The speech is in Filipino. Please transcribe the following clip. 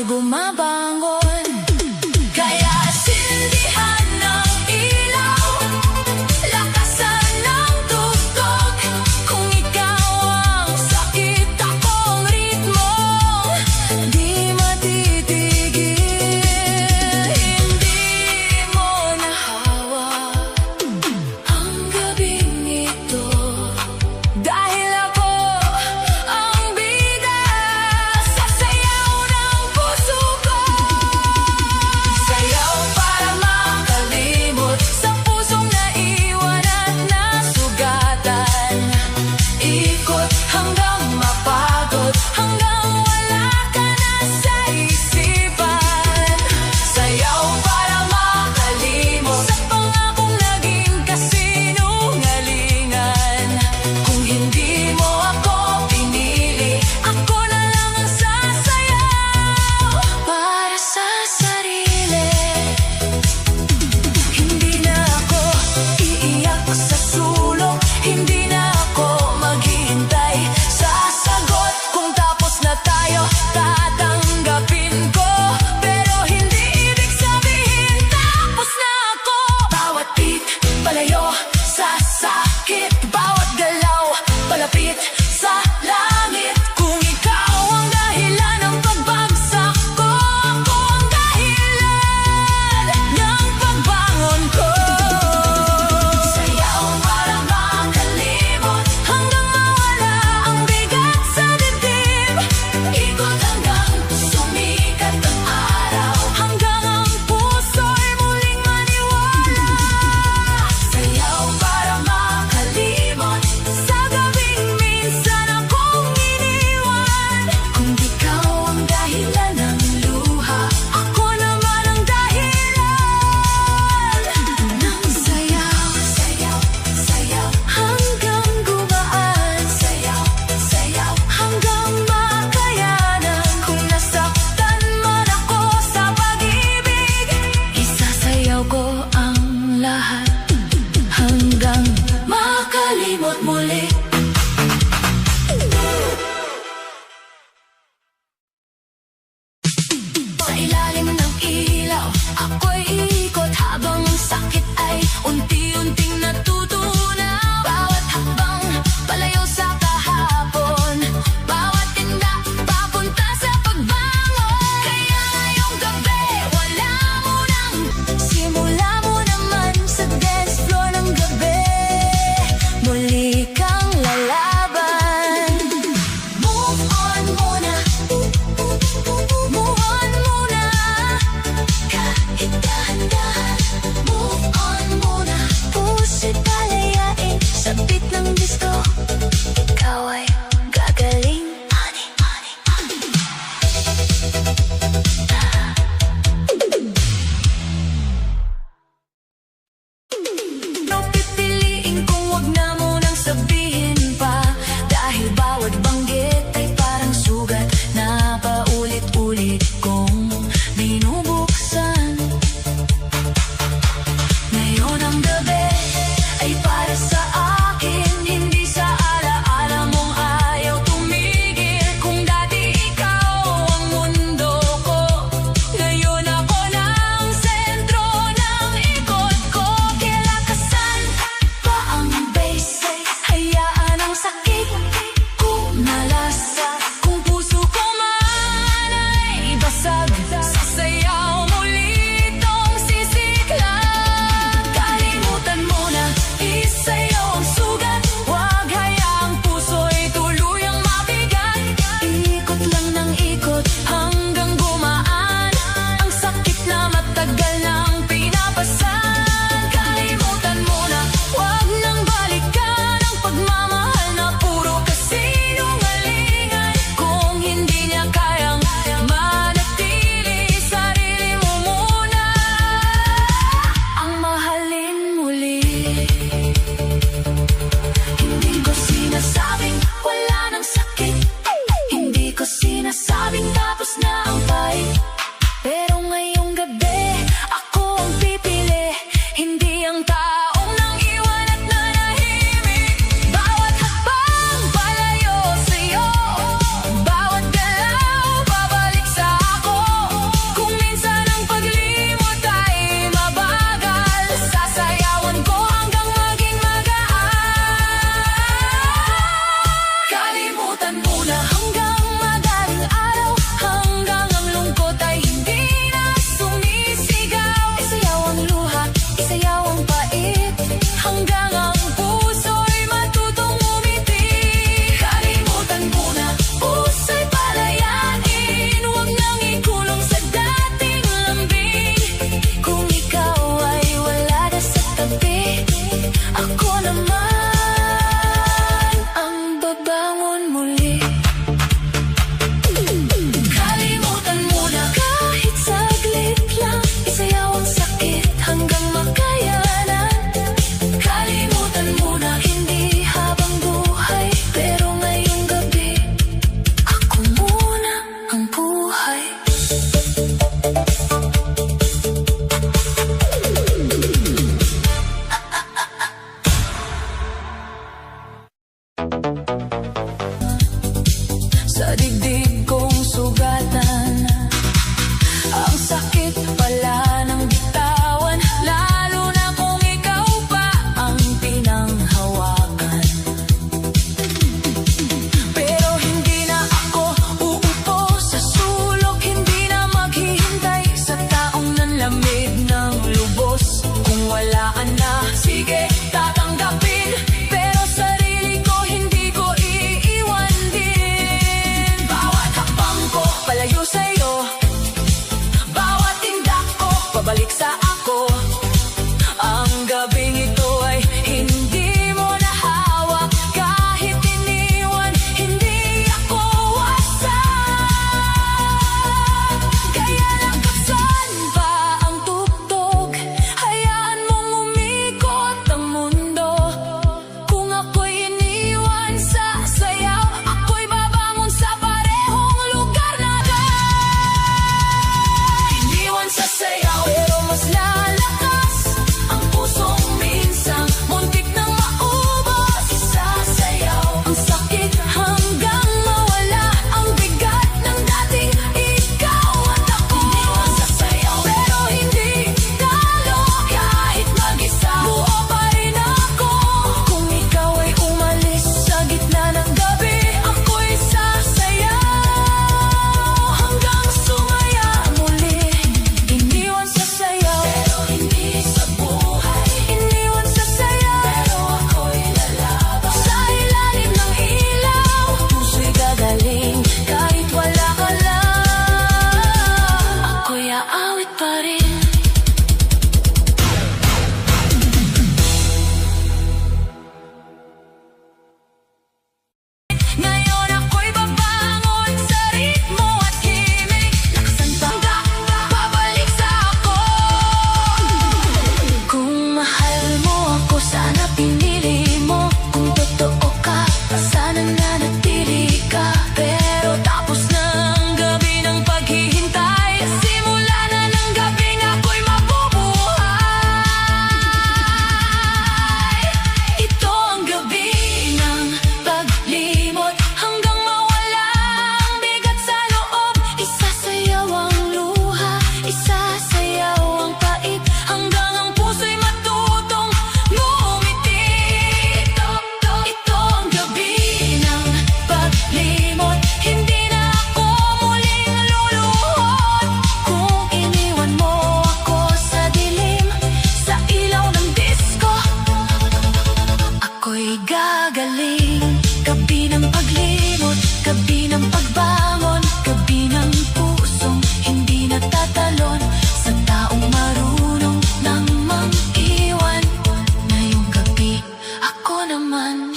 bumabangon. Kaya sindihan ng ilaw, lakasan ng tugtog. Kung ikaw ang sakit, akong ritmo, di matitigil. Hindi mo nahawa ang gabing ito, dahil ako ang bida sa sayaw ng puso ko. Sayaw para makalimot sa pusong naiwan at nasugatan. Ikot hanggang mapagod, hanggang wala ka na sa isipan. Sayaw para makalimot sa pangakong naging kasinungalingan. Kung hindi mo ako pinili, ako na lang ang sasayaw para sa sarili. Hindi na ako iiyak sa sulok, hindi na ako maghihintay sa sagot. Kung tapos na tayo, tatanggapin ko, pero hindi ibig sabihin tapos na ako. Bawat beat, palayo sa sakit, bawat galaw, palapit sa langit. Kung ikaw ang dahilan ng pagbagsak ko, ako ang dahilan ng pagbangon ko. Sayaw para makalimot, hanggang mawala ang bigat sa dibdib. Ikot hanggang sumikat ang araw, hanggang ang puso'y muling maniwala. Sayaw para makalimot sa gabing minsan akong iniwan. Kung ikaw ang dahilan ng luha, ako naman ang dahilan ng sayaw. Sayaw, sayaw, hanggang gumaan. Sayaw, sayaw, hanggang makayanan. Kung nasaktan man ako sa pag-ibig, isasayaw ko ang lahat hanggang makalimot muli. Sa ilalim ng ilaw, ako'y ikot habang ang sakit ay unti-unting natutunaw. Bawat hakbang, palayo sa kahapon, bawat tinda, papunta sa pagbangon. Kaya ngayong gabi, wala mo nang simula mo naman sa dance floor ng gabi. Muli kang lalaban. Move on muna, move on muna, kahit dahan-dahan. Move on muna, puso'y palayain sa beat ng disco. Ikaw ay gagaling. Honey, honey, honey. No pipiliin kung wag na munang sabihin pa, dahil bawat banggit ay parang sugat na paulit-ulit kong binubuksan. Ngayon ang gabi ay para sa akin, hindi sa alaala mong ayaw tumigil. Kung dati ikaw ang mundo ko, ngayon ako na ang sentro ng ikot ko. Kilakasan pa ang base, hayaan ang sakit kumalasa. Kung puso ko man ay basag, sasayaw muli itong sisiklag. Kalimutan mo na isayaw ang sugat, wag hayaang puso'y tuluyang mabigat. Ikot lang ng ikot hanggang gumaan ang sakit na matagal nang pinapasan. Kalimutan mo na, wag nang balikan ang pagmamahal na puro kasinungalingan. Kung hindi niya kayang manatili, sarili mo muna ang mahalin muli. Hindi ko sinasabing wala nang sakit, hindi ko sinasabing tapos na ang fight. Pero ngayong gabi, ako ang pipili, hindi ang taong nang iwan at nanahimik. Bawat hakbang, palayo sa'yo, bawat galaw, babalik sa ako. sa dibdib kong sugatan. Ang sakit pala ng bitawan, lalo na kung ikaw pa ang pinanghawakan. Pero hindi na ako uupo sa sulok, hindi na maghihintay sa taong nanlamig ng lubos. Kung wala ka na, sige, tatanggapin, pero sarili ko hindi ko iiwan din. Bawat hakbang ko palayo sa'yo, bawat tindak ko pabalik sa ako. Ang gabing ito ay hindi mo na hawak, kahit iniwan, hindi ako wasak. Kaya lakasan pa ang tugtog, hayaan mong umikot ang mundo. Kung ako'y iniwan sa sayaw, ako'y babangon sa parehong lugar natin. Iniwan sa sayaw, pero mas lalakas ang pusong minsang muntik nang maubos. Isasayaw ang sakit hanggang mawala ang bigat ng dating ikaw at ako. Iniwan sa sayaw, pero hindi talo kahit mag-isa. Buo pa rin ako. Kung ikaw ay umalis sa gitna ng gabi, ako'y sasayaw hanggang sumaya muli. Iniwan sa sayaw, pero hindi sa buhay. Iniwan sa sayaw, pero ako'y lalaban. Sa ilalim ng ilaw, puso'y gagaling kahit wala ka lang. Ako'y aawit pa rin. Ngayon ako'y babangon sa ritmo at himig. Lakasan pa, pabalik sa ako. Kung mahal mo ako, sana pinili mo. Kung totoo ka, sana nanatili ka. Pero tapos na ang gabi ng paghihintay, simula na ng gabing ako'y mabubuhay. Ito ang gabi ng paglimot, hanggang mawala ang bigat sa loob. Isasayaw ang luha, isasayaw ang pait, hanggang ang puso'y matutong ngumiti. Ito ang gabi ng paglimot, hindi na ako muling luluhod. Kung iniwan mo ako sa dilim, sa ilaw ng disco, ako'y gagaling. Gabi ng paglimot, gabi ng pagbangon, gabi ng pusong hindi natatalon, sa taong marunong nang mang-iwan. Ngayong gabi, ako naman